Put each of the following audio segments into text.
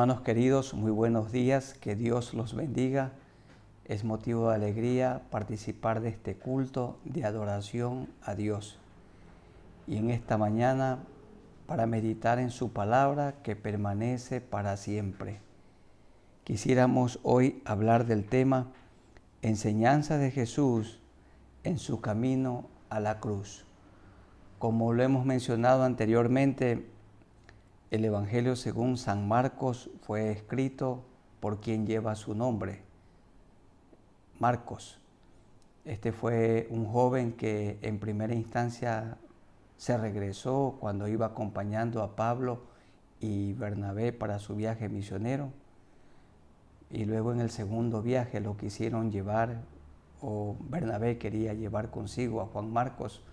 Hermanos queridos, muy buenos días, que Dios los bendiga. Es motivo de alegría participar de este culto de adoración a Dios. Y en esta mañana, para meditar en su palabra que permanece para siempre. Quisiéramos hoy hablar del tema Enseñanza de Jesús en su camino a la cruz. Como lo hemos mencionado anteriormente, el Evangelio según San Marcos fue escrito por quien lleva su nombre, Marcos. Este fue un joven que en primera instancia se regresó cuando iba acompañando a Pablo y Bernabé para su viaje misionero. Y luego en el segundo viaje lo quisieron llevar, o Bernabé quería llevar consigo a Juan Marcos,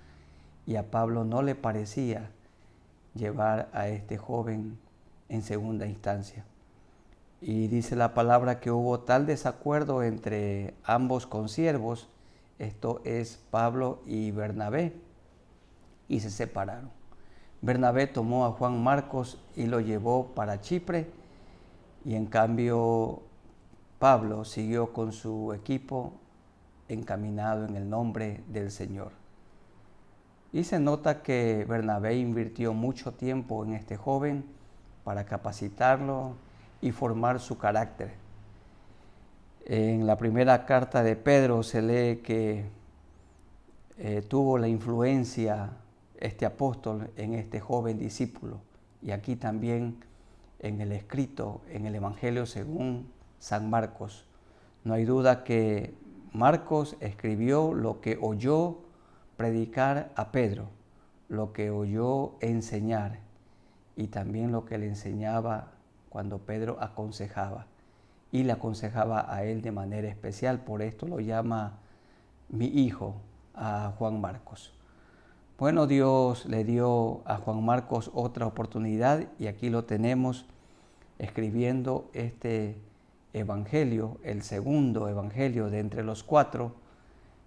y a Pablo no le parecía llevar a este joven en segunda instancia. Y dice la palabra que hubo tal desacuerdo entre ambos consiervos, esto es Pablo y Bernabé, y se separaron. Bernabé tomó a Juan Marcos y lo llevó para Chipre, y en cambio Pablo siguió con su equipo encaminado en el nombre del Señor. Y se nota que Bernabé invirtió mucho tiempo en este joven para capacitarlo y formar su carácter. En la primera carta de Pedro se lee que tuvo la influencia este apóstol en este joven discípulo. Y aquí también en el escrito, en el Evangelio según San Marcos. No hay duda que Marcos escribió lo que oyó predicar a Pedro, lo que oyó enseñar y también lo que le enseñaba cuando Pedro aconsejaba. Y le aconsejaba a él de manera especial, por esto lo llama mi hijo a Juan Marcos. Bueno, Dios le dio a Juan Marcos otra oportunidad y aquí lo tenemos escribiendo este evangelio, el segundo evangelio de entre los cuatro,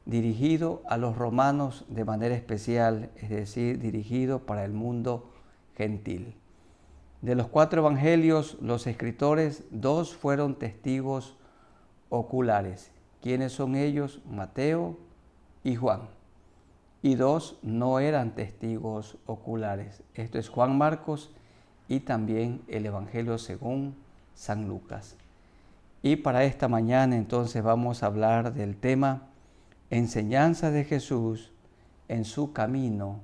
dirigido a los romanos de manera especial, es decir, dirigido para el mundo gentil. De los cuatro evangelios, los escritores, dos fueron testigos oculares. ¿Quiénes son ellos? Mateo y Juan. Y dos no eran testigos oculares. Esto es Juan Marcos y también el Evangelio según San Lucas. Y para esta mañana entonces vamos a hablar del tema Enseñanza de Jesús en su camino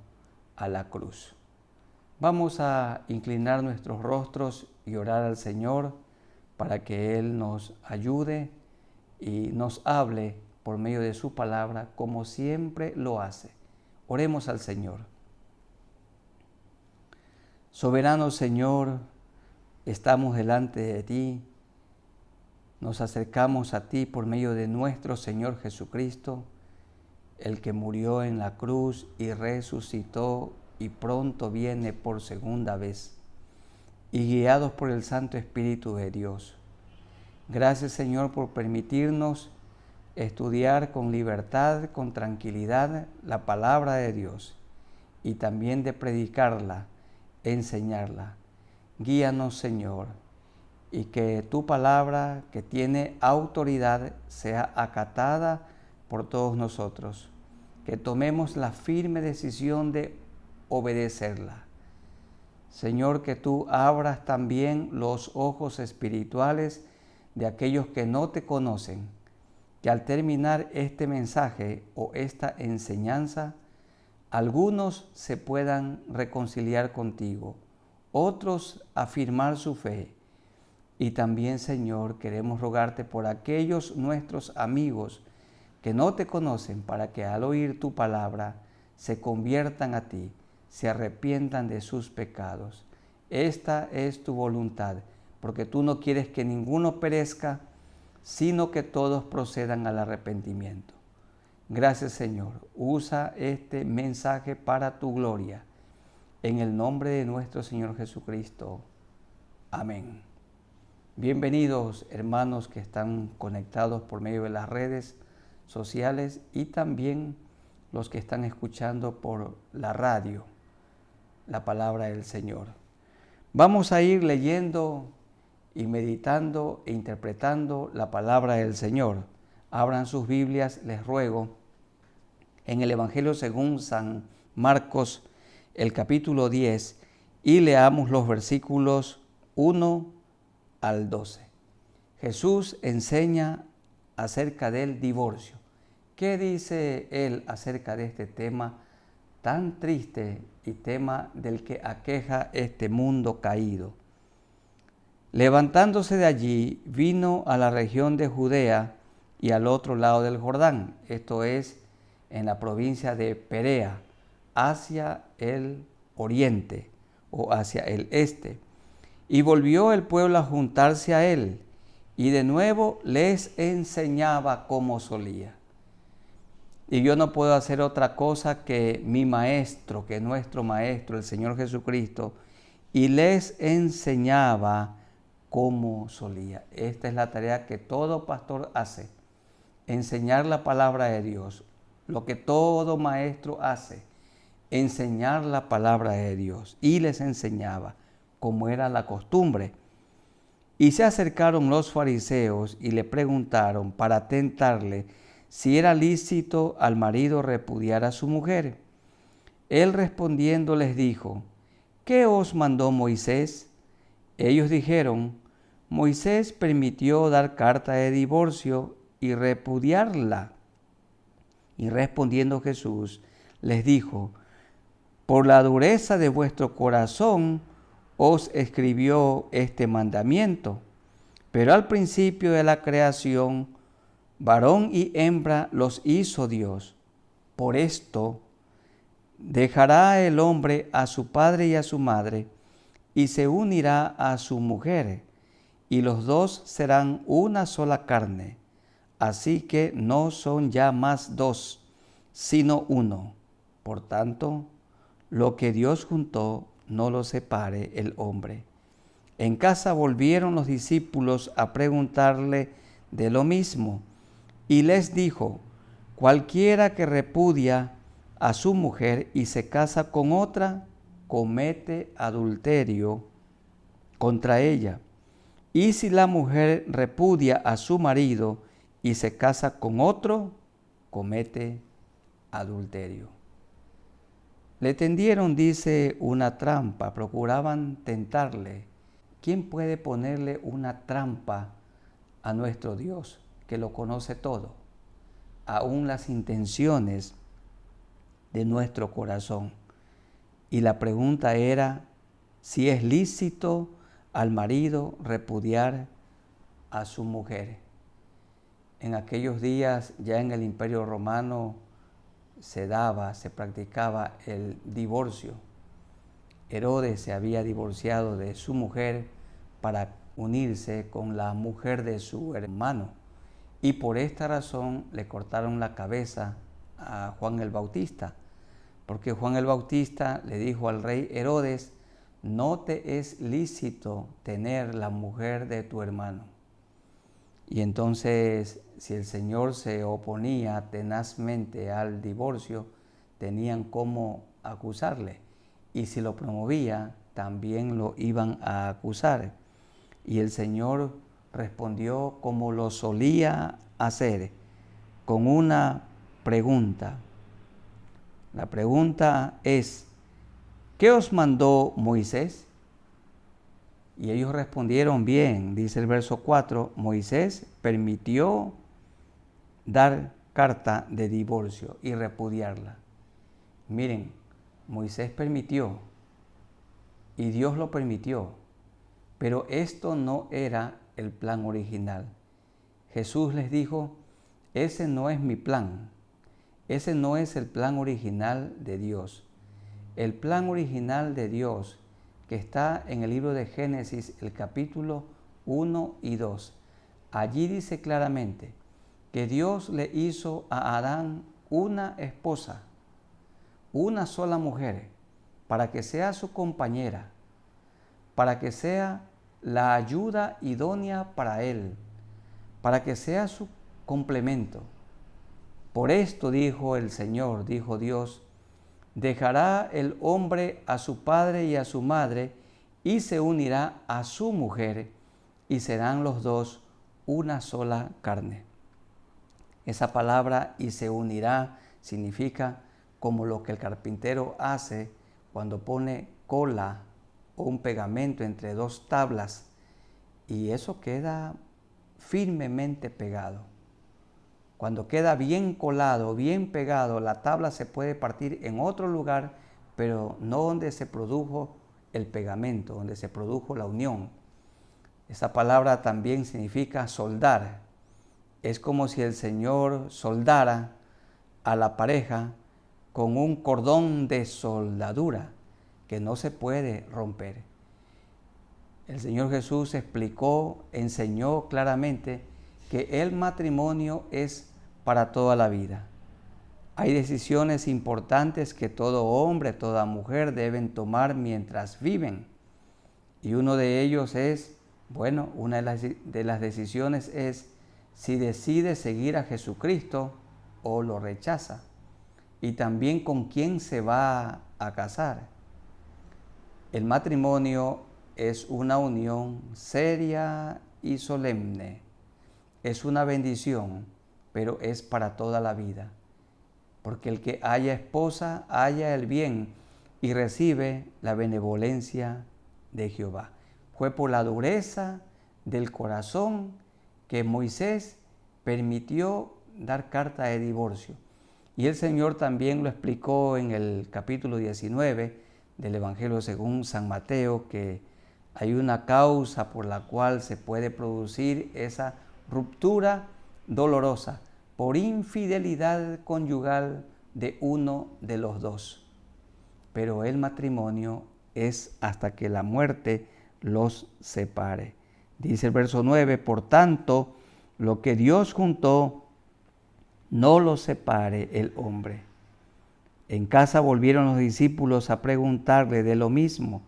a la cruz. Vamos a inclinar nuestros rostros y orar al Señor para que Él nos ayude y nos hable por medio de su palabra como siempre lo hace. Oremos al Señor. Soberano Señor, estamos delante de ti, nos acercamos a ti por medio de nuestro Señor Jesucristo, el que murió en la cruz y resucitó y pronto viene por segunda vez, y guiados por el Santo Espíritu de Dios. Gracias, Señor, por permitirnos estudiar con libertad, con tranquilidad, la palabra de Dios y también de predicarla, enseñarla. Guíanos, Señor, y que tu palabra, que tiene autoridad, sea acatada por todos nosotros. Que tomemos la firme decisión de obedecerla. Señor, que tú abras también los ojos espirituales de aquellos que no te conocen, que al terminar este mensaje o esta enseñanza, algunos se puedan reconciliar contigo, otros afirmar su fe. Y también, Señor, queremos rogarte por aquellos nuestros amigos que no te conocen, para que al oír tu palabra se conviertan a ti, se arrepientan de sus pecados. Esta es tu voluntad, porque tú no quieres que ninguno perezca, sino que todos procedan al arrepentimiento. Gracias, Señor. Usa este mensaje para tu gloria. En el nombre de nuestro Señor Jesucristo. Amén. Bienvenidos, hermanos que están conectados por medio de las redes sociales y también los que están escuchando por la radio, la palabra del Señor. Vamos a ir leyendo y meditando e interpretando la palabra del Señor. Abran sus Biblias, les ruego, en el Evangelio según San Marcos, el capítulo 10, y leamos los versículos 1 al 12. Jesús enseña acerca del divorcio. ¿Qué dice él acerca de este tema tan triste y tema del que aqueja este mundo caído? Levantándose de allí, vino a la región de Judea y al otro lado del Jordán, esto es, en la provincia de Perea, hacia el oriente o hacia el este. Y volvió el pueblo a juntarse a él, y de nuevo les enseñaba como solía. Y yo no puedo hacer otra cosa que mi maestro, que nuestro maestro, el Señor Jesucristo, y les enseñaba como solía. Esta es la tarea que todo pastor hace, enseñar la palabra de Dios. Lo que todo maestro hace, enseñar la palabra de Dios. Y les enseñaba, como era la costumbre. Y se acercaron los fariseos y le preguntaron para tentarle si era lícito al marido repudiar a su mujer. Él respondiendo les dijo: ¿qué os mandó Moisés? Ellos dijeron: Moisés permitió dar carta de divorcio y repudiarla. Y respondiendo Jesús les dijo: por la dureza de vuestro corazón os escribió este mandamiento, pero al principio de la creación, varón y hembra los hizo Dios. Por esto, dejará el hombre a su padre y a su madre, y se unirá a su mujer, y los dos serán una sola carne. Así que no son ya más dos, sino uno. Por tanto, lo que Dios juntó, no lo separe el hombre. En casa volvieron los discípulos a preguntarle de lo mismo, y les dijo: cualquiera que repudia a su mujer y se casa con otra, comete adulterio contra ella. Y si la mujer repudia a su marido y se casa con otro, comete adulterio. Le tendieron, dice, una trampa, procuraban tentarle. ¿Quién puede ponerle una trampa a nuestro Dios, que lo conoce todo, aún las intenciones de nuestro corazón? Y la pregunta era si es lícito al marido repudiar a su mujer. En aquellos días, ya en el Imperio Romano, se practicaba el divorcio. Herodes se había divorciado de su mujer para unirse con la mujer de su hermano, y por esta razón le cortaron la cabeza a Juan el Bautista, porque Juan el Bautista le dijo al rey Herodes: no te es lícito tener la mujer de tu hermano. Y entonces, si el Señor se oponía tenazmente al divorcio, tenían cómo acusarle. Y si lo promovía, también lo iban a acusar. Y el Señor respondió como lo solía hacer, con una pregunta. La pregunta es: ¿qué os mandó Moisés? Y ellos respondieron bien, dice el verso 4, Moisés permitió dar carta de divorcio y repudiarla. Miren, Moisés permitió y Dios lo permitió, pero esto no era el plan original. Jesús les dijo: ese no es mi plan, ese no es el plan original de Dios. El plan original de Dios, que está en el libro de Génesis, el capítulo 1 y 2. Allí dice claramente que Dios le hizo a Adán una esposa, una sola mujer, para que sea su compañera, para que sea la ayuda idónea para él, para que sea su complemento. Por esto dijo el Señor, dijo Dios: dejará el hombre a su padre y a su madre, y se unirá a su mujer, y serán los dos una sola carne. Esa palabra "y se unirá" significa como lo que el carpintero hace cuando pone cola o un pegamento entre dos tablas y eso queda firmemente pegado. Cuando queda bien colado, bien pegado, la tabla se puede partir en otro lugar, pero no donde se produjo el pegamento, donde se produjo la unión. Esa palabra también significa soldar. Es como si el Señor soldara a la pareja con un cordón de soldadura que no se puede romper. El Señor Jesús explicó, enseñó claramente que el matrimonio es para toda la vida. Hay decisiones importantes que todo hombre, toda mujer deben tomar mientras viven. Y uno de ellos es, una de las decisiones es si decide seguir a Jesucristo o lo rechaza. Y también con quién se va a casar. El matrimonio es una unión seria y solemne. Es una bendición, pero es para toda la vida. Porque el que haya esposa, haya el bien y recibe la benevolencia de Jehová. Fue por la dureza del corazón que Moisés permitió dar carta de divorcio. Y el Señor también lo explicó en el capítulo 19 del Evangelio según San Mateo, que hay una causa por la cual se puede producir esa ruptura dolorosa por infidelidad conyugal de uno de los dos. Pero el matrimonio es hasta que la muerte los separe. Dice el verso 9, por tanto, lo que Dios juntó, no lo separe el hombre. En casa volvieron los discípulos a preguntarle de lo mismo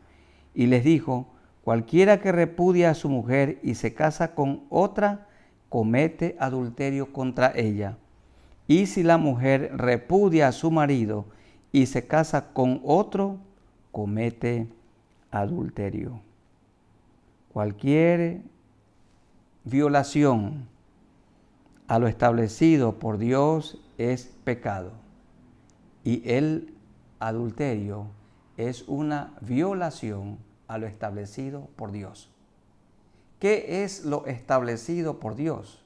y les dijo, cualquiera que repudia a su mujer y se casa con otra, comete adulterio contra ella. Y si la mujer repudia a su marido y se casa con otro, comete adulterio. Cualquier violación a lo establecido por Dios es pecado. Y el adulterio es una violación a lo establecido por Dios. ¿Qué es lo establecido por Dios?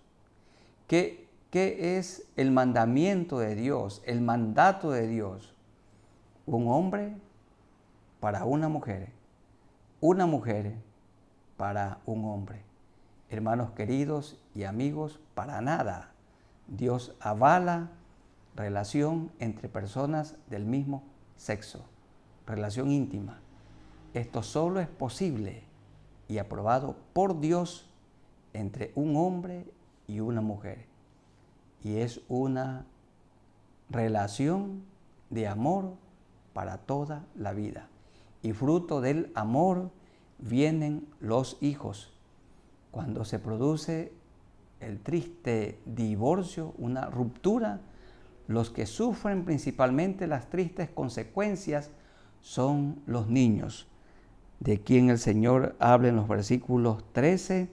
¿Qué es el mandamiento de Dios, el mandato de Dios? Un hombre para una mujer para un hombre. Hermanos queridos y amigos, para nada Dios avala relación entre personas del mismo sexo, relación íntima. Esto solo es posible y aprobado por Dios entre un hombre y una mujer. Y es una relación de amor para toda la vida. Y fruto del amor vienen los hijos. Cuando se produce el triste divorcio, una ruptura, los que sufren principalmente las tristes consecuencias son los niños, de quien el Señor habla en los versículos 13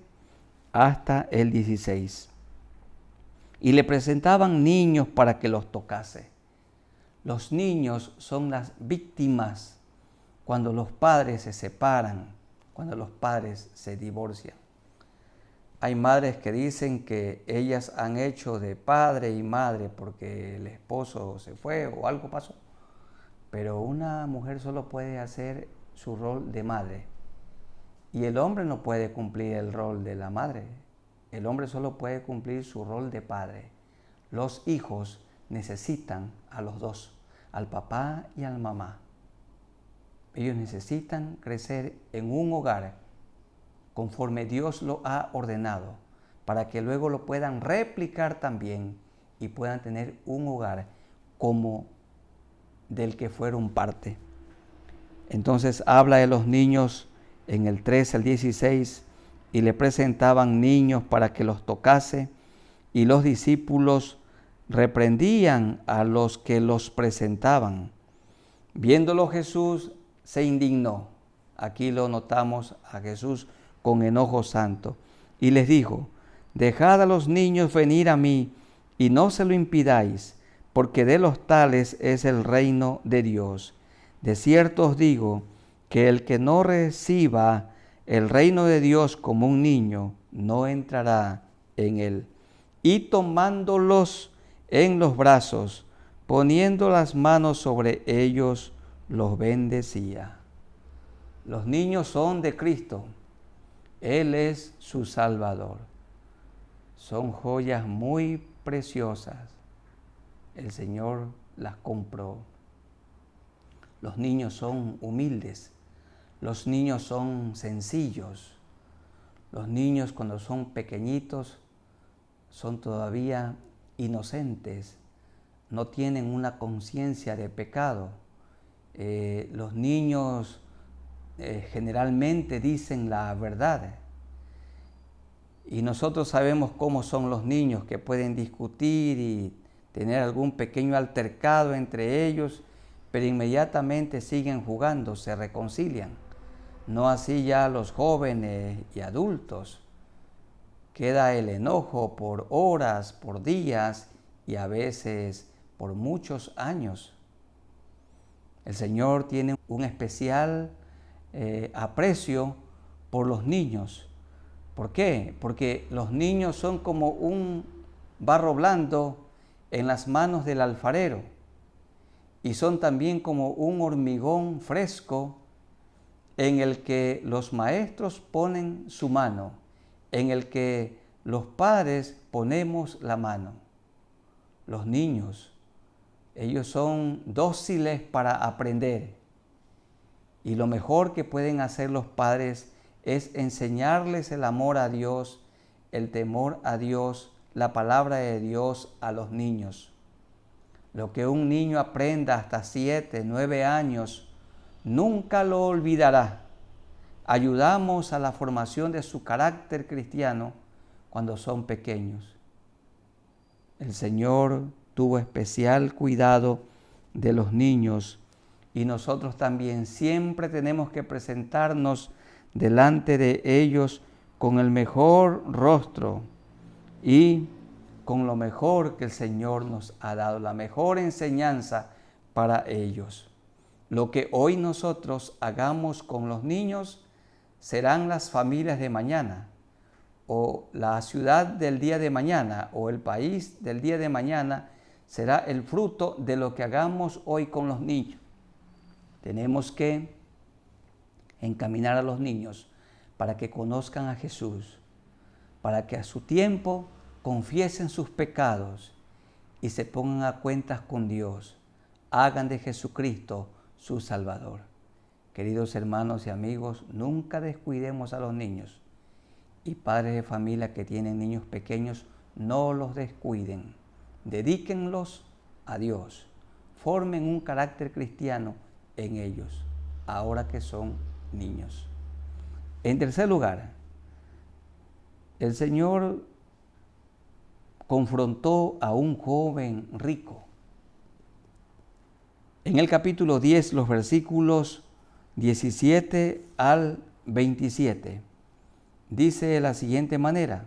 hasta el 16. Y le presentaban niños para que los tocase. Los niños son las víctimas cuando los padres se separan, cuando los padres se divorcian. Hay madres que dicen que ellas han hecho de padre y madre porque el esposo se fue o algo pasó. Pero una mujer solo puede hacer su rol de madre. Y el hombre no puede cumplir el rol de la madre. El hombre solo puede cumplir su rol de padre. Los hijos necesitan a los dos, al papá y a la mamá. Ellos necesitan crecer en un hogar conforme Dios lo ha ordenado, para que luego lo puedan replicar también y puedan tener un hogar como del que fueron parte. Entonces habla de los niños en el 13 al 16, y le presentaban niños para que los tocase, y los discípulos reprendían a los que los presentaban. Viéndolo Jesús se indignó. Aquí lo notamos a Jesús con enojo santo. y les dijo: Dejad a los niños venir a mí, y no se lo impidáis, porque de los tales es el reino de Dios. De cierto os digo, que el que no reciba el reino de Dios como un niño, no entrará en él. Y tomándolos en los brazos, poniendo las manos sobre ellos, los bendecía. Los niños son de Cristo. Él es su Salvador. Son joyas muy preciosas. El Señor las compró. Los niños son humildes. Los niños son sencillos. Los niños, cuando son pequeñitos, son todavía inocentes. No tienen una conciencia de pecado. Los niños generalmente dicen la verdad. Y nosotros sabemos cómo son los niños, que pueden discutir y tener algún pequeño altercado entre ellos, pero inmediatamente siguen jugando, se reconcilian. No así ya los jóvenes y adultos. Queda el enojo por horas, por días y a veces por muchos años. El Señor tiene un especial aprecio por los niños. ¿Por qué? Porque los niños son como un barro blando en las manos del alfarero y son también como un hormigón fresco en el que los maestros ponen su mano, en el que los padres ponemos la mano. Los niños, ellos son dóciles para aprender y lo mejor que pueden hacer los padres es enseñarles el amor a Dios, el temor a Dios, la palabra de Dios a los niños. Lo que un niño aprenda hasta 7, 9 años, nunca lo olvidará. Ayudamos a la formación de su carácter cristiano cuando son pequeños. El Señor tuvo especial cuidado de los niños y nosotros también siempre tenemos que presentarnos delante de ellos con el mejor rostro y con lo mejor que el Señor nos ha dado, la mejor enseñanza para ellos. Lo que hoy nosotros hagamos con los niños serán las familias de mañana, o la ciudad del día de mañana, o el país del día de mañana, será el fruto de lo que hagamos hoy con los niños. Tenemos que encaminar a los niños para que conozcan a Jesús, para que a su tiempo confiesen sus pecados y se pongan a cuentas con Dios, hagan de Jesucristo su Salvador. Queridos hermanos y amigos, nunca descuidemos a los niños, y padres de familia que tienen niños pequeños, no los descuiden, dedíquenlos a Dios, formen un carácter cristiano en ellos, ahora que son niños. En tercer lugar, el Señor confrontó a un joven rico. En el capítulo 10, los versículos 17 al 27, dice de la siguiente manera: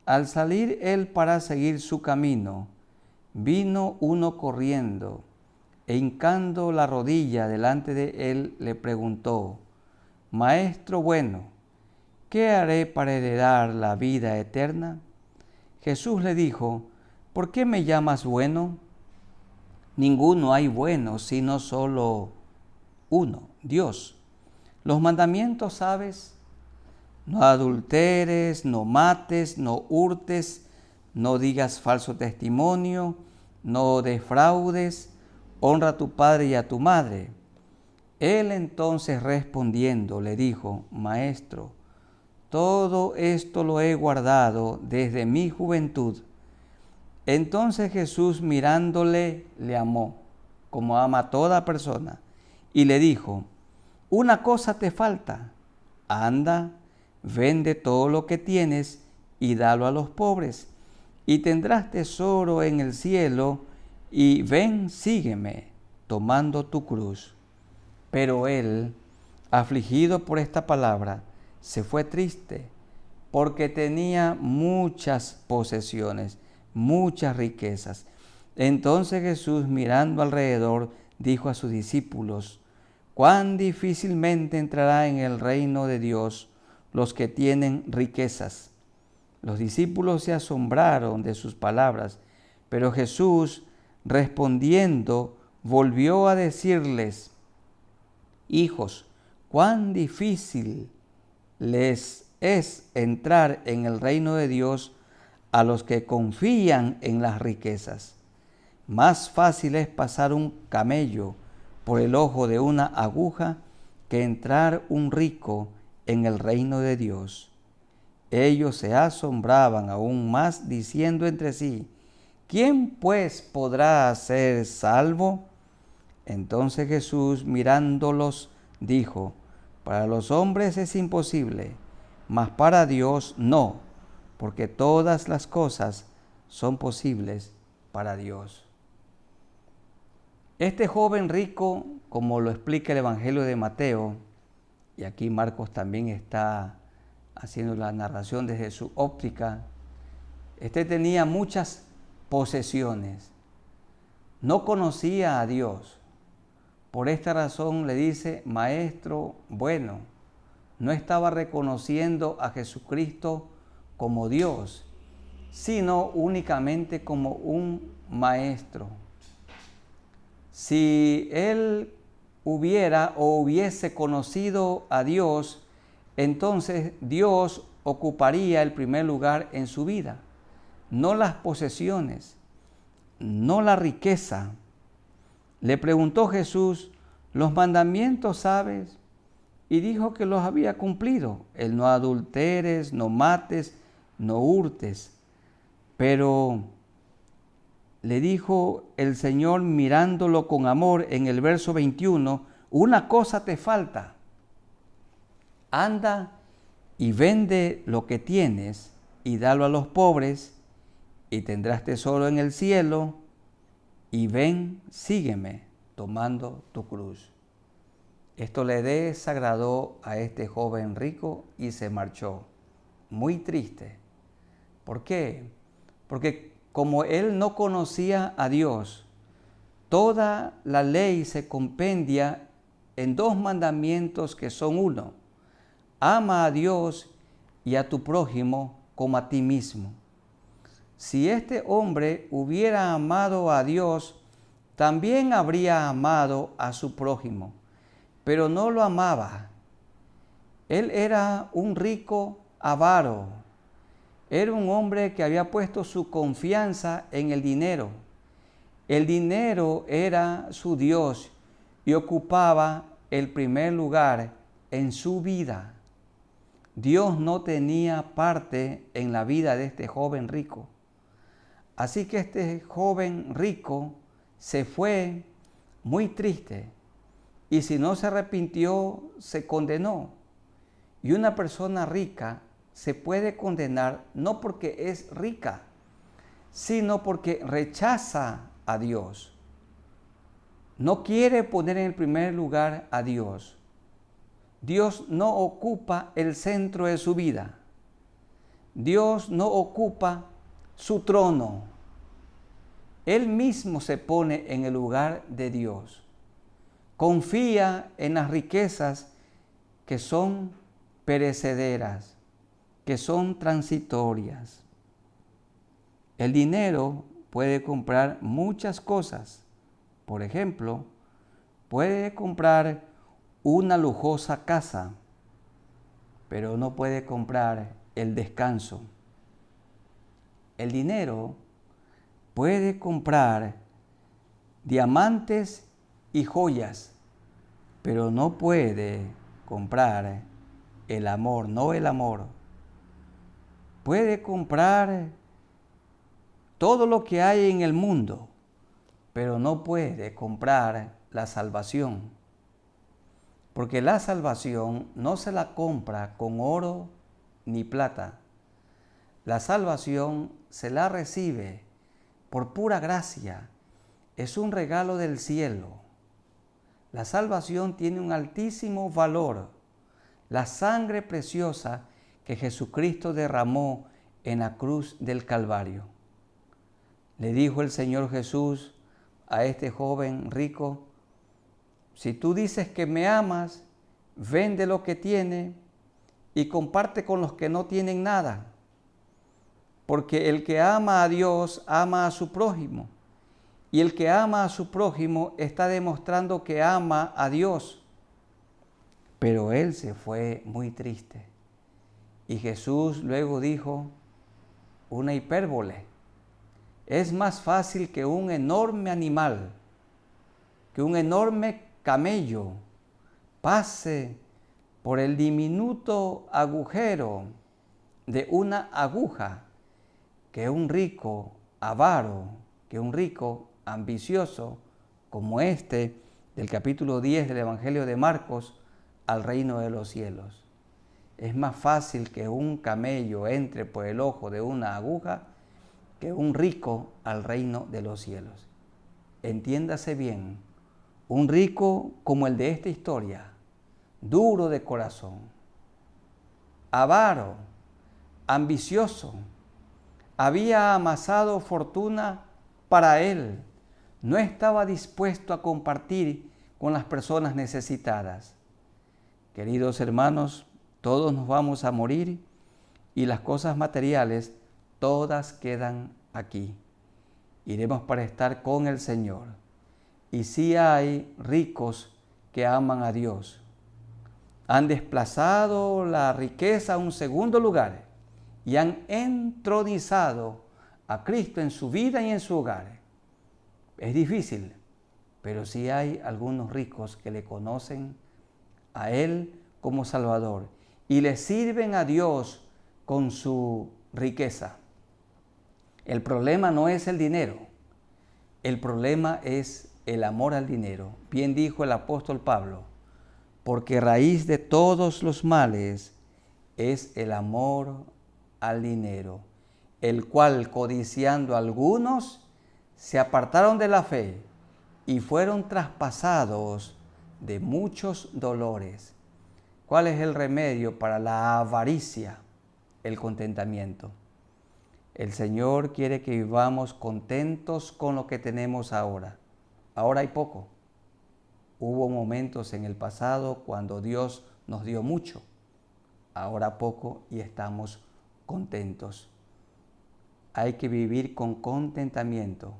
Al salir él para seguir su camino, vino uno corriendo, e hincando la rodilla delante de él, le preguntó: Maestro bueno, ¿qué haré para heredar la vida eterna? Jesús le dijo: ¿Por qué me llamas bueno? Ninguno hay bueno, sino solo uno, Dios. Los mandamientos, ¿sabes? No adulteres, no mates, no hurtes, no digas falso testimonio, no defraudes, honra a tu padre y a tu madre. Él entonces respondiendo le dijo: Maestro, todo esto lo he guardado desde mi juventud. Entonces Jesús, mirándole, le amó, como ama a toda persona, y le dijo: Una cosa te falta. Anda, vende todo lo que tienes y dalo a los pobres, y tendrás tesoro en el cielo, y ven, sígueme, tomando tu cruz. Pero él, afligido por esta palabra, se fue triste, porque tenía muchas posesiones, muchas riquezas. Entonces Jesús, mirando alrededor, dijo a sus discípulos: cuán difícilmente entrará en el reino de Dios los que tienen riquezas. Los discípulos se asombraron de sus palabras, pero Jesús, respondiendo, volvió a decirles: hijos, cuán difícil les es entrar en el reino de Dios a los que confían en las riquezas. Más fácil es pasar un camello por el ojo de una aguja que entrar un rico en el reino de Dios. Ellos se asombraban aún más, diciendo entre sí: ¿quién pues podrá ser salvo? Entonces Jesús, mirándolos, dijo: para los hombres es imposible, mas para Dios no, porque todas las cosas son posibles para Dios. Este joven rico, como lo explica el Evangelio de Mateo, y aquí Marcos también está haciendo la narración desde su óptica, tenía muchas posesiones, no conocía a Dios. Por esta razón le dice: maestro bueno. No estaba reconociendo a Jesucristo como Dios, sino únicamente como un maestro. Si él hubiese conocido a Dios, entonces Dios ocuparía el primer lugar en su vida, no las posesiones, no la riqueza. Le preguntó Jesús: ¿los mandamientos sabes? Y dijo que los había cumplido: el no adulteres, no mates, no hurtes. Pero le dijo el Señor, mirándolo con amor, en el verso 21, una cosa te falta. Anda y vende lo que tienes y dalo a los pobres, y tendrás tesoro en el cielo, y ven, sígueme, tomando tu cruz. Esto le desagradó a este joven rico y se marchó, muy triste. ¿Por qué? Porque como él no conocía a Dios, toda la ley se compendia en dos mandamientos que son uno: ama a Dios y a tu prójimo como a ti mismo. Si este hombre hubiera amado a Dios, también habría amado a su prójimo, pero no lo amaba. Él era un rico avaro. Era un hombre que había puesto su confianza en el dinero. El dinero era su Dios y ocupaba el primer lugar en su vida. Dios no tenía parte en la vida de este joven rico. Así que este joven rico se fue muy triste, y si no se arrepintió, se condenó. Y una persona rica se puede condenar no porque es rica, sino porque rechaza a Dios. No quiere poner en el primer lugar a Dios. Dios no ocupa el centro de su vida. Dios no ocupa su trono. Él mismo se pone en el lugar de Dios. Confía en las riquezas que son perecederas, que son transitorias. El dinero puede comprar muchas cosas. Por ejemplo, puede comprar una lujosa casa, pero no puede comprar el descanso. El dinero puede comprar diamantes y joyas, pero no puede comprar el amor, no el amor. Puede comprar todo lo que hay en el mundo, pero no puede comprar la salvación. Porque la salvación no se la compra con oro ni plata. La salvación se la recibe por pura gracia. Es un regalo del cielo. La salvación tiene un altísimo valor. La sangre preciosa que Jesucristo derramó en la cruz del Calvario. Le dijo el Señor Jesús a este joven rico: si tú dices que me amas, vende lo que tienes y comparte con los que no tienen nada. Porque el que ama a Dios ama a su prójimo. Y el que ama a su prójimo está demostrando que ama a Dios. Pero él se fue muy triste. Y Jesús luego dijo una hipérbole: es más fácil que un enorme animal, que un enorme camello pase por el diminuto agujero de una aguja, que un rico avaro, que un rico ambicioso como este del capítulo 10 del Evangelio de Marcos al reino de los cielos. Es más fácil que un camello entre por el ojo de una aguja que un rico al reino de los cielos. Entiéndase bien, un rico como el de esta historia, duro de corazón, avaro, ambicioso, había amasado fortuna para él, no estaba dispuesto a compartir con las personas necesitadas. Queridos hermanos, todos nos vamos a morir y las cosas materiales todas quedan aquí. Iremos para estar con el Señor. Y sí hay ricos que aman a Dios. Han desplazado la riqueza a un segundo lugar y han entronizado a Cristo en su vida y en su hogar. Es difícil, pero sí hay algunos ricos que le conocen a Él como Salvador y le sirven a Dios con su riqueza. El problema no es el dinero, el problema es el amor al dinero. Bien dijo el apóstol Pablo: porque raíz de todos los males es el amor al dinero, el cual, codiciando algunos, se apartaron de la fe y fueron traspasados de muchos dolores. ¿Cuál es el remedio para la avaricia? El contentamiento. El Señor quiere que vivamos contentos con lo que tenemos ahora. Ahora hay poco. Hubo momentos en el pasado cuando Dios nos dio mucho. Ahora poco y estamos contentos. Hay que vivir con contentamiento.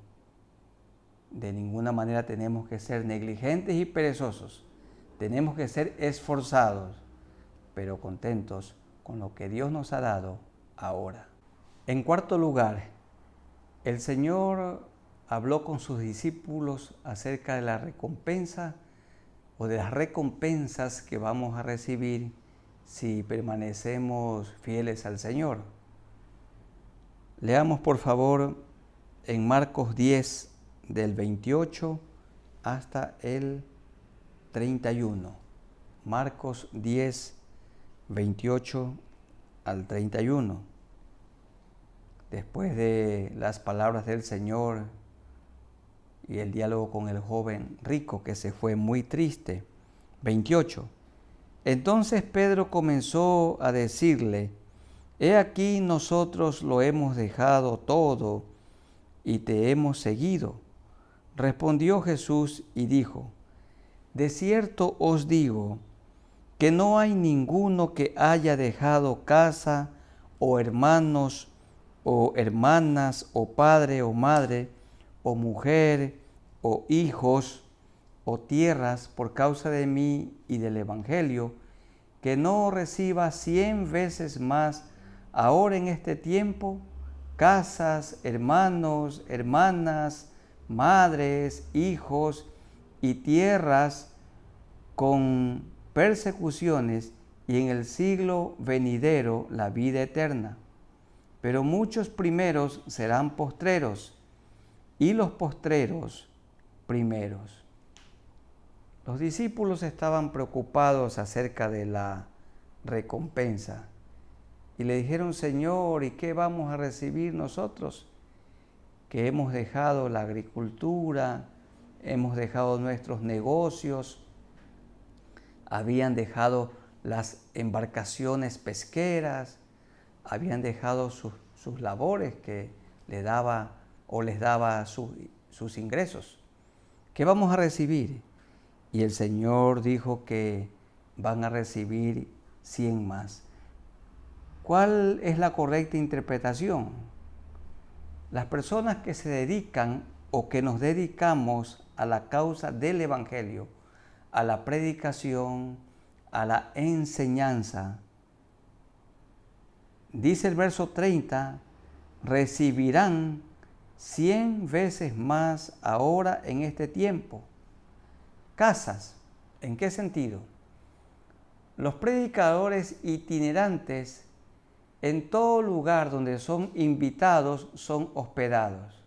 De ninguna manera tenemos que ser negligentes y perezosos. Tenemos que ser esforzados, pero contentos con lo que Dios nos ha dado ahora. En cuarto lugar, el Señor habló con sus discípulos acerca de la recompensa o de las recompensas que vamos a recibir si permanecemos fieles al Señor. Leamos por favor en Marcos 10 del 28 hasta el 31. Marcos 10, 28 al 31. Después de las palabras del Señor y el diálogo con el joven rico que se fue muy triste. 28. Entonces Pedro comenzó a decirle: he aquí nosotros lo hemos dejado todo y te hemos seguido. Respondió Jesús y dijo: de cierto os digo que no hay ninguno que haya dejado casa o hermanos o hermanas o padre o madre o mujer o hijos o tierras por causa de mí y del Evangelio, que no reciba 100 veces más ahora en este tiempo, casas, hermanos, hermanas, madres, hijos y tierras con persecuciones y en el siglo venidero la vida eterna. Pero muchos primeros serán postreros y los postreros primeros. Los discípulos estaban preocupados acerca de la recompensa y le dijeron: Señor, ¿y qué vamos a recibir nosotros? Que hemos dejado la agricultura, hemos dejado nuestros negocios, habían dejado las embarcaciones pesqueras, habían dejado sus labores que les daba sus ingresos. ¿Qué vamos a recibir? Y el Señor dijo que van a recibir 100 más. ¿Cuál es la correcta interpretación? Las personas que se dedican o que nos dedicamos a la causa del Evangelio, a la predicación, a la enseñanza, dice el verso 30, recibirán 100 veces más ahora en este tiempo. Casas, ¿en qué sentido? Los predicadores itinerantes en todo lugar donde son invitados son hospedados.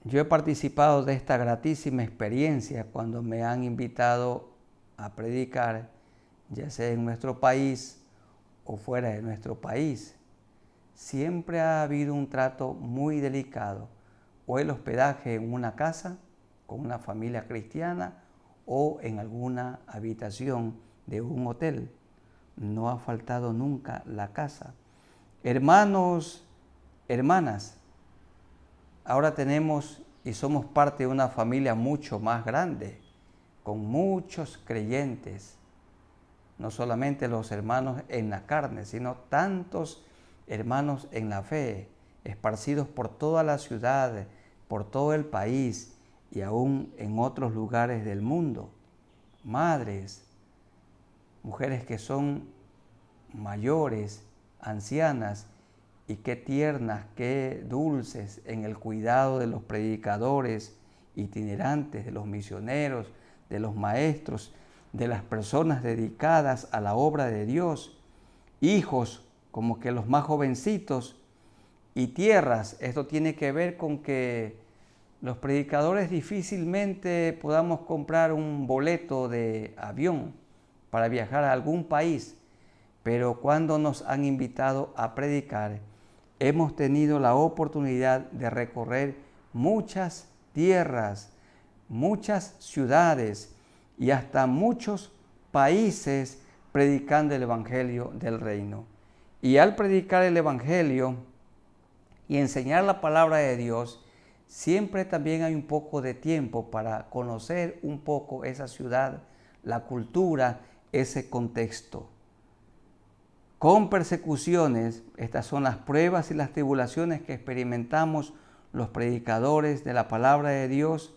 Yo he participado de esta gratísima experiencia cuando me han invitado a predicar, ya sea en nuestro país o fuera de nuestro país. Siempre ha habido un trato muy delicado, o el hospedaje en una casa con una familia cristiana o en alguna habitación de un hotel. No ha faltado nunca la casa. Hermanos, hermanas, ahora tenemos y somos parte de una familia mucho más grande, con muchos creyentes, no solamente los hermanos en la carne, sino tantos hermanos en la fe, esparcidos por toda la ciudad, por todo el país y aún en otros lugares del mundo. Madres, mujeres que son mayores, ancianas, y qué tiernas, qué dulces en el cuidado de los predicadores itinerantes, de los misioneros, de los maestros, de las personas dedicadas a la obra de Dios, hijos como que los más jovencitos, y tierras. Esto tiene que ver con que los predicadores difícilmente podamos comprar un boleto de avión para viajar a algún país, pero cuando nos han invitado a predicar, hemos tenido la oportunidad de recorrer muchas tierras, muchas ciudades y hasta muchos países predicando el Evangelio del Reino. Y al predicar el Evangelio y enseñar la palabra de Dios, siempre también hay un poco de tiempo para conocer un poco esa ciudad, la cultura, ese contexto. Con persecuciones, estas son las pruebas y las tribulaciones que experimentamos los predicadores de la palabra de Dios,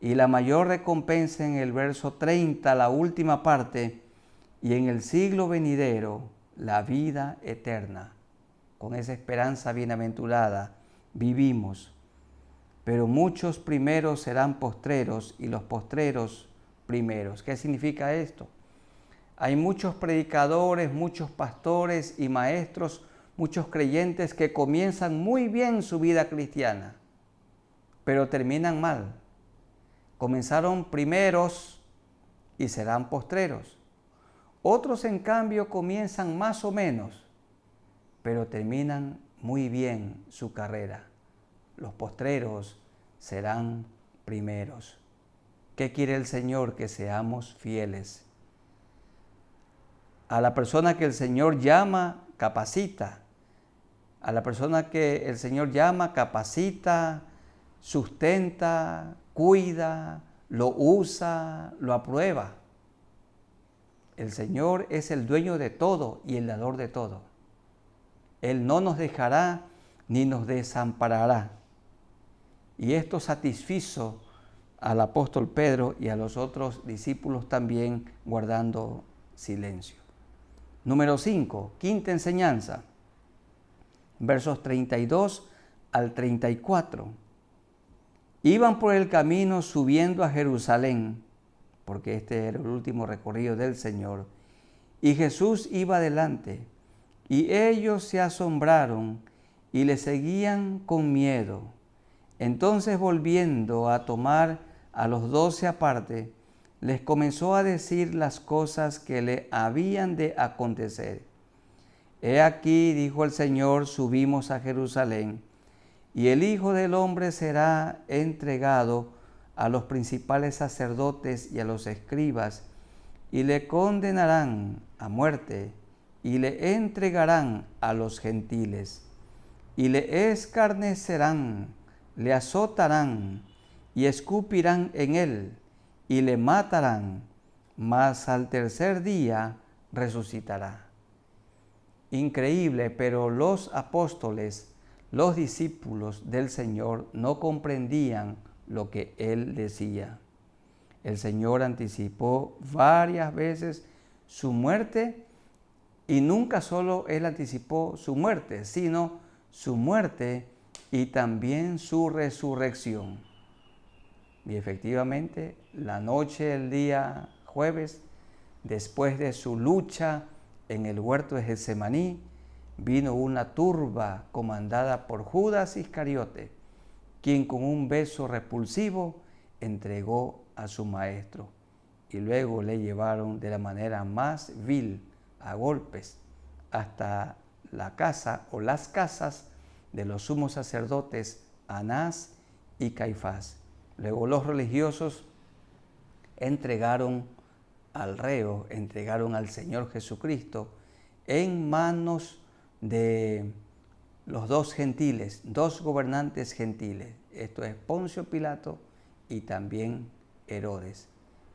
y la mayor recompensa en el verso 30, la última parte, y en el siglo venidero, la vida eterna. Con esa esperanza bienaventurada vivimos. Pero muchos primeros serán postreros y los postreros primeros. ¿Qué significa esto? Hay muchos predicadores, muchos pastores y maestros, muchos creyentes que comienzan muy bien su vida cristiana, pero terminan mal. Comenzaron primeros y serán postreros. Otros, en cambio, comienzan más o menos, pero terminan muy bien su carrera. Los postreros serán primeros. ¿Qué quiere el Señor? Que seamos fieles. A la persona que el Señor llama, capacita. A la persona que el Señor llama, capacita, sustenta, cuida, lo usa, lo aprueba. El Señor es el dueño de todo y el dador de todo. Él no nos dejará ni nos desamparará. Y esto satisfizo al apóstol Pedro y a los otros discípulos también, guardando silencio. Número 5, quinta enseñanza, versos 32 al 34. Iban por el camino subiendo a Jerusalén, porque este era el último recorrido del Señor, y Jesús iba adelante, y ellos se asombraron y le seguían con miedo. Entonces, volviendo a tomar a los 12 aparte, les comenzó a decir las cosas que le habían de acontecer. He aquí, dijo el Señor, subimos a Jerusalén, y el Hijo del Hombre será entregado a los principales sacerdotes y a los escribas, y le condenarán a muerte, y le entregarán a los gentiles, y le escarnecerán, le azotarán, y escupirán en él, y le matarán, mas al tercer día resucitará. Increíble, pero los apóstoles, los discípulos del Señor, no comprendían lo que Él decía. El Señor anticipó varias veces su muerte, y nunca solo Él anticipó su muerte, sino su muerte y también su resurrección. Y efectivamente, la noche del día jueves, después de su lucha en el huerto de Getsemaní, vino una turba comandada por Judas Iscariote, quien con un beso repulsivo entregó a su maestro, y luego le llevaron de la manera más vil, a golpes, hasta la casa o las casas de los sumos sacerdotes Anás y Caifás. Luego los religiosos entregaron al reo, entregaron al Señor Jesucristo en manos de los dos gentiles, dos gobernantes gentiles. Esto es Poncio Pilato y también Herodes.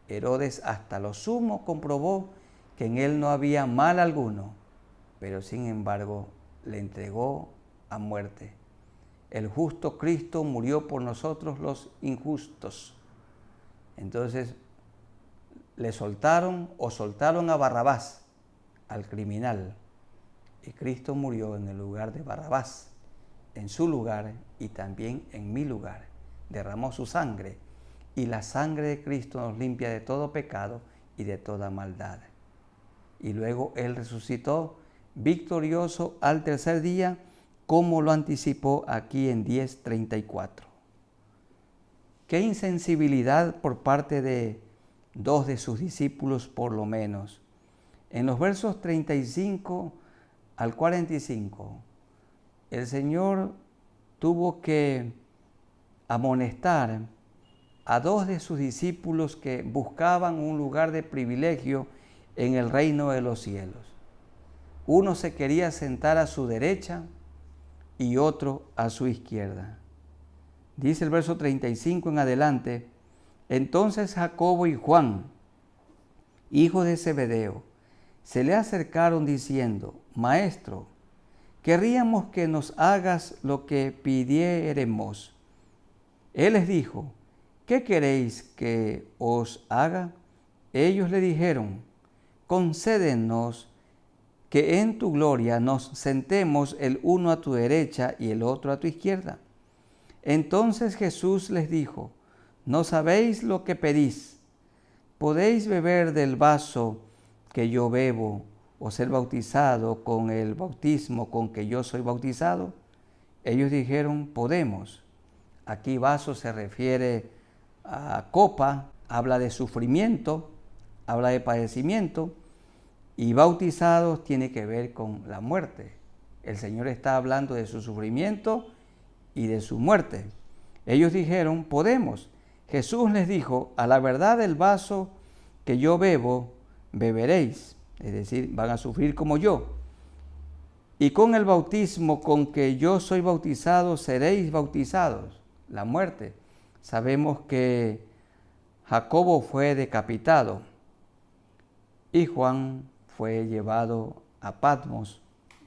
Herodes hasta lo sumo comprobó que en él no había mal alguno, pero sin embargo le entregó a muerte. El justo Cristo murió por nosotros los injustos. Entonces le soltaron a Barrabás, al criminal, y Cristo murió en el lugar de Barrabás, en su lugar y también en mi lugar. Derramó su sangre, y la sangre de Cristo nos limpia de todo pecado y de toda maldad. Y luego Él resucitó victorioso al tercer día, como lo anticipó aquí en 10:34. Qué insensibilidad por parte de dos de sus discípulos por lo menos. En los versos 35 al 45, el Señor tuvo que amonestar a dos de sus discípulos que buscaban un lugar de privilegio en el reino de los cielos. Uno se quería sentar a su derecha y otro a su izquierda. Dice el verso 35 en adelante: entonces Jacobo y Juan, hijos de Zebedeo, se le acercaron diciendo: Maestro, querríamos que nos hagas lo que pidiéremos. Él les dijo: ¿qué queréis que os haga? Ellos le dijeron: concédenos que en tu gloria nos sentemos el uno a tu derecha y el otro a tu izquierda. Entonces Jesús les dijo: no sabéis lo que pedís. ¿Podéis beber del vaso que yo bebo o ser bautizado con el bautismo con que yo soy bautizado? Ellos dijeron: podemos. Aquí vaso se refiere a copa, habla de sufrimiento, habla de padecimiento, y bautizados tiene que ver con la muerte. El Señor está hablando de su sufrimiento y de su muerte. Ellos dijeron: podemos. Jesús les dijo: a la verdad el vaso que yo bebo, beberéis, es decir, van a sufrir como yo. Y con el bautismo con que yo soy bautizado, seréis bautizados. La muerte. Sabemos que Jacobo fue decapitado y Juan fue llevado a Patmos,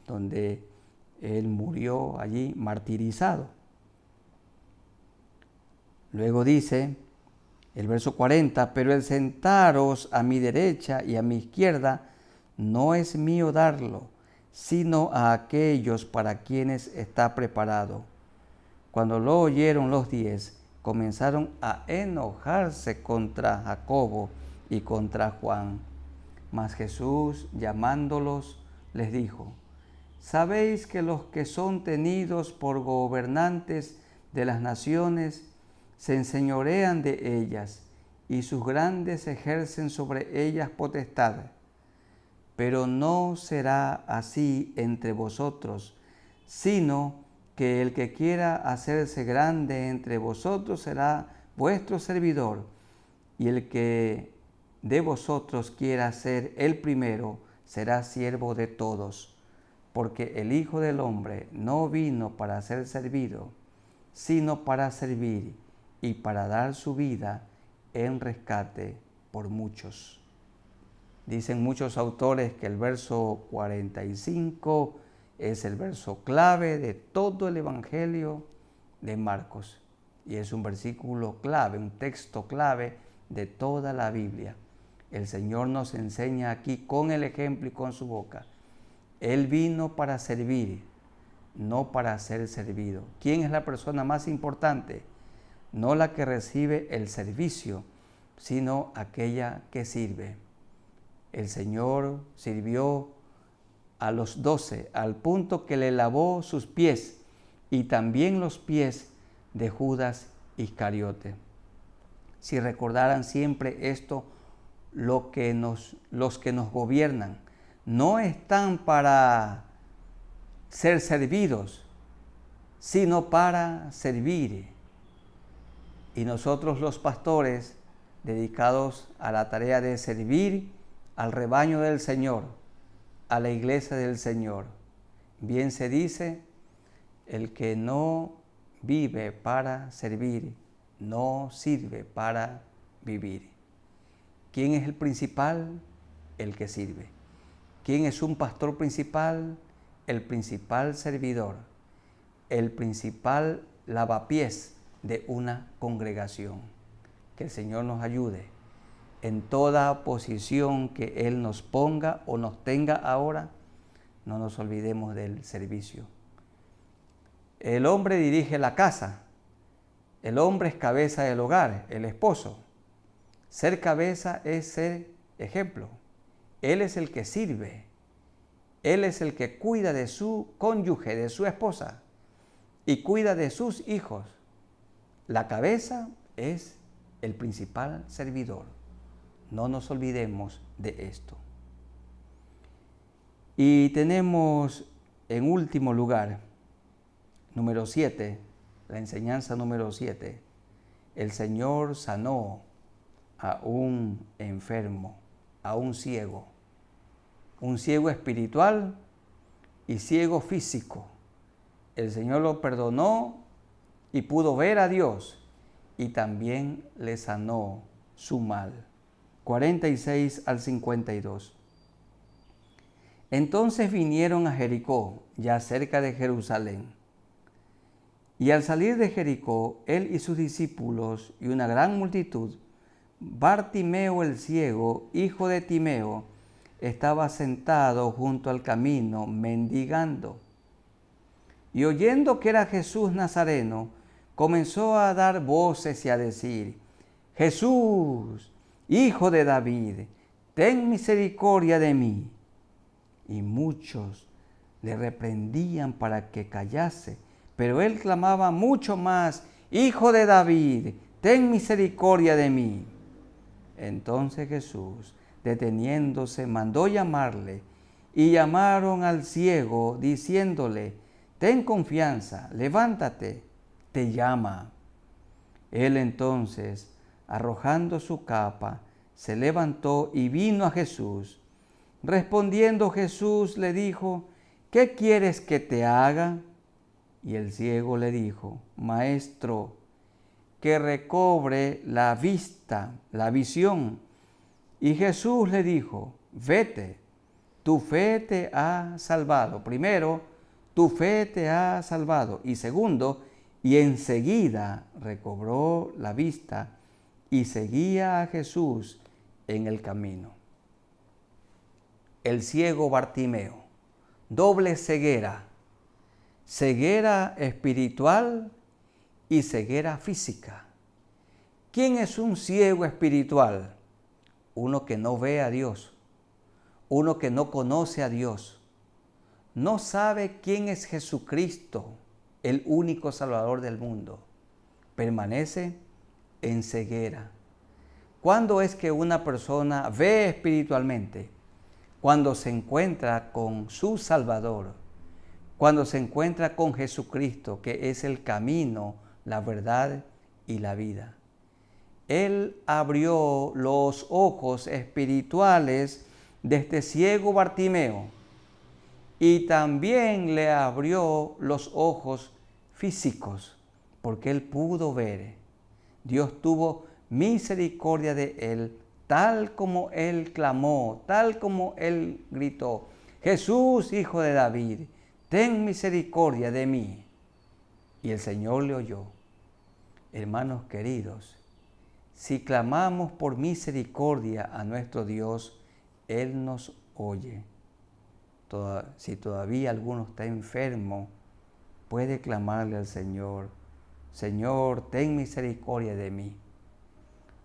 donde él murió allí martirizado. Luego dice el verso 40, pero el sentaros a mi derecha y a mi izquierda no es mío darlo, sino a aquellos para quienes está preparado. Cuando lo oyeron los 10, comenzaron a enojarse contra Jacobo y contra Juan. Mas Jesús, llamándolos, les dijo: ¿sabéis que los que son tenidos por gobernantes de las naciones se enseñorean de ellas, y sus grandes ejercen sobre ellas potestad? Pero no será así entre vosotros, sino que el que quiera hacerse grande entre vosotros será vuestro servidor, y el que de vosotros quiera ser el primero, será siervo de todos, porque el Hijo del Hombre no vino para ser servido, sino para servir y para dar su vida en rescate por muchos. Dicen muchos autores que el verso 45 es el verso clave de todo el Evangelio de Marcos. Y es un versículo clave, un texto clave de toda la Biblia. El Señor nos enseña aquí con el ejemplo y con su boca. Él vino para servir, no para ser servido. ¿Quién es la persona más importante? No la que recibe el servicio, sino aquella que sirve. El Señor sirvió a los 12 al punto que le lavó sus pies y también los pies de Judas Iscariote. Si recordaran siempre esto, los que nos gobiernan no están para ser servidos, sino para servir. Y nosotros los pastores, dedicados a la tarea de servir al rebaño del Señor, a la iglesia del Señor. Bien se dice, el que no vive para servir, no sirve para vivir. ¿Quién es el principal? El que sirve. ¿Quién es un pastor principal? El principal servidor, el principal lavapiés de una congregación. Que el Señor nos ayude en toda posición que Él nos ponga o nos tenga ahora, no nos olvidemos del servicio. El hombre dirige la casa, el hombre es cabeza del hogar, el esposo. Ser cabeza es ser ejemplo. Él es el que sirve. Él es el que cuida de su cónyuge, de su esposa, y cuida de sus hijos. La cabeza es el principal servidor. No nos olvidemos de esto. Y tenemos en último lugar, número 7, la enseñanza número 7. El Señor sanó a un enfermo, a un ciego espiritual y ciego físico. El Señor lo perdonó y pudo ver a Dios y también le sanó su mal. 46 al 52. Entonces vinieron a Jericó, ya cerca de Jerusalén. Y al salir de Jericó, él y sus discípulos y una gran multitud, Bartimeo el ciego, hijo de Timeo, estaba sentado junto al camino, mendigando. Y oyendo que era Jesús Nazareno, comenzó a dar voces y a decir: Jesús, Hijo de David, ten misericordia de mí. Y muchos le reprendían para que callase, pero él clamaba mucho más: Hijo de David, ten misericordia de mí. Entonces Jesús, deteniéndose, mandó llamarle, y llamaron al ciego, diciéndole: ten confianza, levántate, te llama. Él entonces, arrojando su capa, se levantó y vino a Jesús. Respondiendo Jesús le dijo: ¿qué quieres que te haga? Y el ciego le dijo: Maestro, que recobre la vista, la visión. Y Jesús le dijo: vete, tu fe te ha salvado. Primero, tu fe te ha salvado. Y segundo, y enseguida recobró la vista y seguía a Jesús en el camino. El ciego Bartimeo, doble ceguera, ceguera espiritual y ceguera física. ¿Quién es un ciego espiritual? Uno que no ve a Dios, uno que no conoce a Dios, no sabe quién es Jesucristo, el único Salvador del mundo. Permanece en ceguera. ¿Cuándo es que una persona ve espiritualmente? Cuando se encuentra con su Salvador, cuando se encuentra con Jesucristo, que es el camino, la verdad y la vida. Él abrió los ojos espirituales de este ciego Bartimeo y también le abrió los ojos físicos, porque él pudo ver. Dios tuvo misericordia de él, tal como él clamó, tal como él gritó: Jesús, hijo de David, ten misericordia de mí. Y el Señor le oyó. Hermanos queridos, si clamamos por misericordia a nuestro Dios, Él nos oye. Si todavía alguno está enfermo, puede clamarle al Señor: Señor, ten misericordia de mí.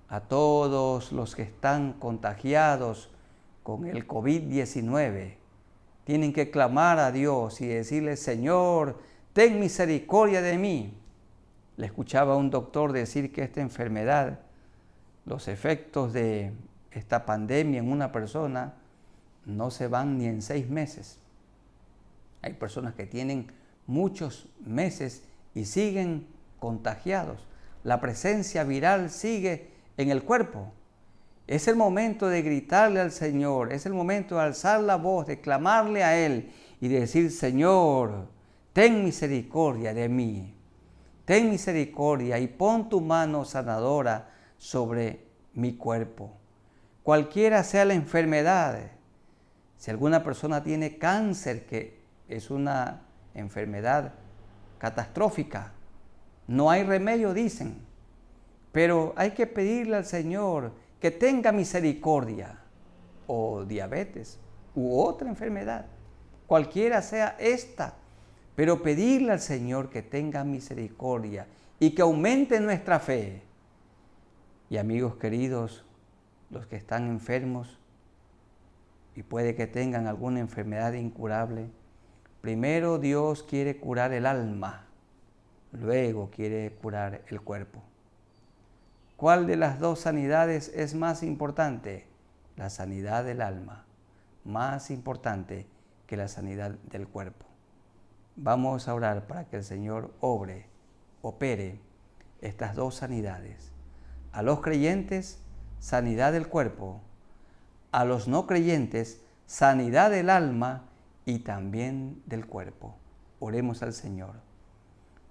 A todos los que están contagiados con el COVID-19, tienen que clamar a Dios y decirle: Señor, ten misericordia de mí. Le escuchaba a un doctor decir que esta enfermedad, los efectos de esta pandemia en una persona, no se van ni en 6 meses. Hay personas que tienen muchos meses y siguen contagiados. La presencia viral sigue en el cuerpo. Es el momento de gritarle al Señor, es el momento de alzar la voz, de clamarle a Él y de decir: Señor, ten misericordia de mí. Ten misericordia y pon tu mano sanadora sobre mi cuerpo. Cualquiera sea la enfermedad. Si alguna persona tiene cáncer, que es una enfermedad catastrófica, no hay remedio, dicen, pero hay que pedirle al Señor que tenga misericordia. O diabetes u otra enfermedad, cualquiera sea esta, pero pedirle al Señor que tenga misericordia y que aumente nuestra fe. Y amigos queridos, los que están enfermos y puede que tengan alguna enfermedad incurable, primero Dios quiere curar el alma, luego quiere curar el cuerpo. ¿Cuál de las dos sanidades es más importante? La sanidad del alma, más importante que la sanidad del cuerpo. Vamos a orar para que el Señor opere estas dos sanidades. A los creyentes, sanidad del cuerpo; a los no creyentes, sanidad del alma y también del cuerpo. Oremos al Señor.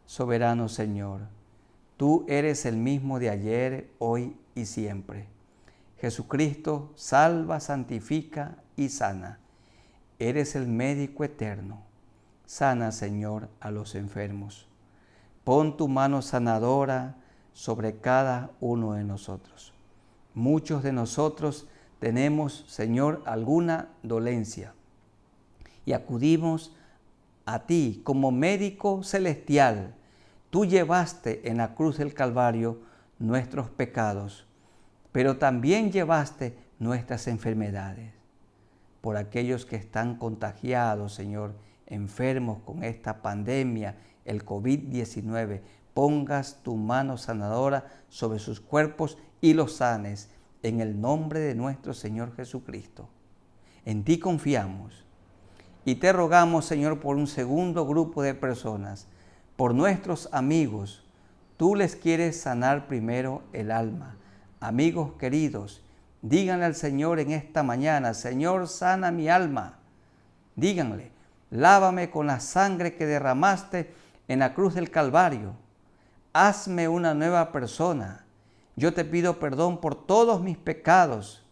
Soberano Señor, tú eres el mismo de ayer, hoy y siempre. Jesucristo salva, santifica y sana. Eres el médico eterno. Sana, Señor, a los enfermos. Pon tu mano sanadora sobre cada uno de nosotros. Muchos de nosotros tenemos, Señor, alguna dolencia y acudimos a ti como médico celestial. Tú llevaste en la cruz del Calvario nuestros pecados, pero también llevaste nuestras enfermedades. Por aquellos que están contagiados, Señor, enfermos con esta pandemia, el COVID-19, pongas tu mano sanadora sobre sus cuerpos y los sanes, en el nombre de nuestro Señor Jesucristo. En ti confiamos y te rogamos, Señor, por un segundo grupo de personas, por nuestros amigos. Tú les quieres sanar primero el alma. Amigos queridos, díganle al Señor en esta mañana: Señor, sana mi alma. Díganle: lávame con la sangre que derramaste en la cruz del Calvario. Hazme una nueva persona. Yo te pido perdón por todos mis pecados.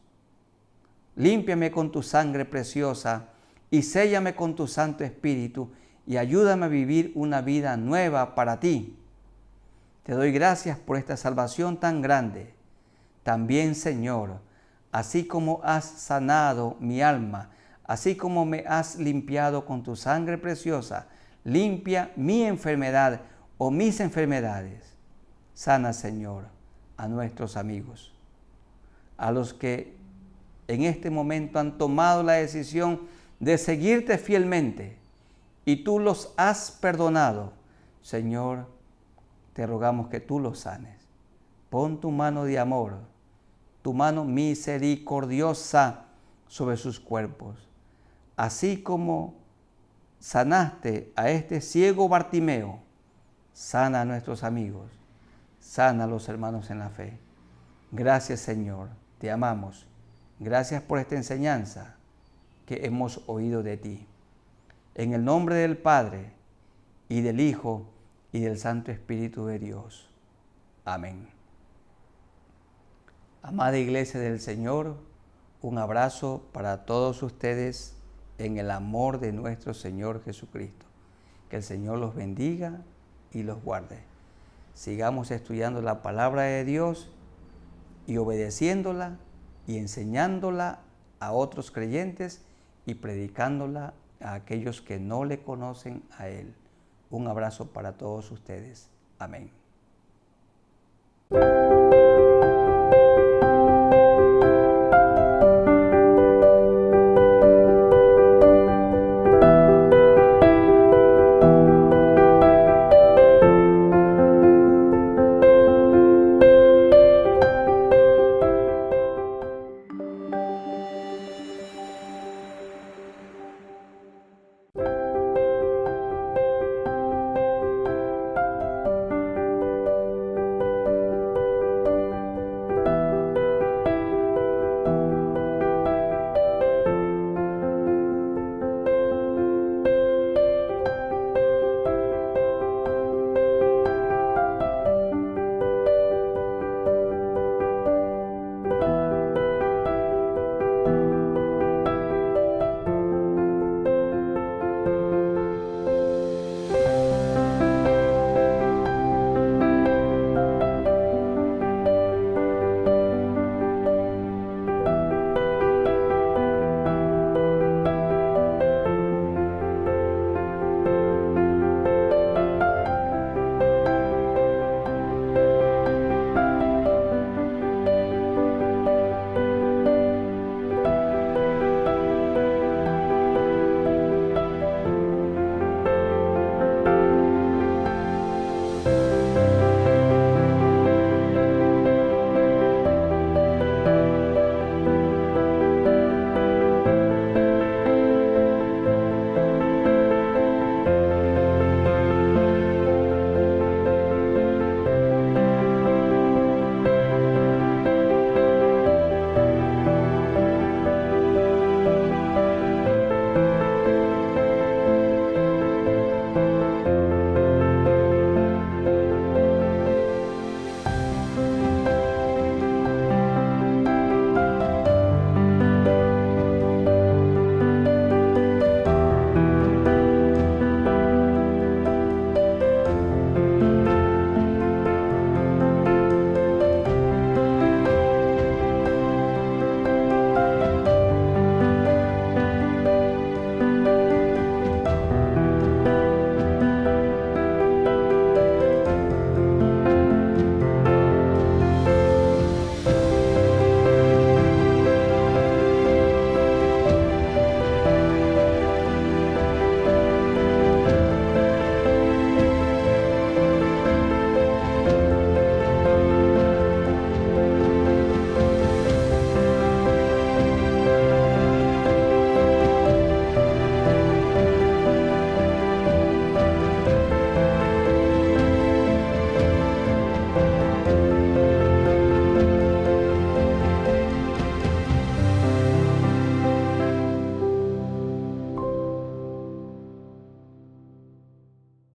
Límpiame con tu sangre preciosa y séllame con tu Santo Espíritu y ayúdame a vivir una vida nueva para ti. Te doy gracias por esta salvación tan grande. También, Señor, así como has sanado mi alma, así como me has limpiado con tu sangre preciosa, limpia mi enfermedad o mis enfermedades. Sana, Señor, a nuestros amigos, a los que en este momento han tomado la decisión de seguirte fielmente y tú los has perdonado. Señor, te rogamos que tú los sanes. Pon tu mano de amor, tu mano misericordiosa sobre sus cuerpos. Así como sanaste a este ciego Bartimeo, sana a nuestros amigos, sana a los hermanos en la fe. Gracias, Señor, te amamos. Gracias por esta enseñanza que hemos oído de ti. En el nombre del Padre, y del Hijo, y del Santo Espíritu de Dios. Amén. Amada Iglesia del Señor, un abrazo para todos ustedes en el amor de nuestro Señor Jesucristo. Que el Señor los bendiga y los guarde. Sigamos estudiando la palabra de Dios y obedeciéndola y enseñándola a otros creyentes y predicándola a aquellos que no le conocen a Él. Un abrazo para todos ustedes. Amén.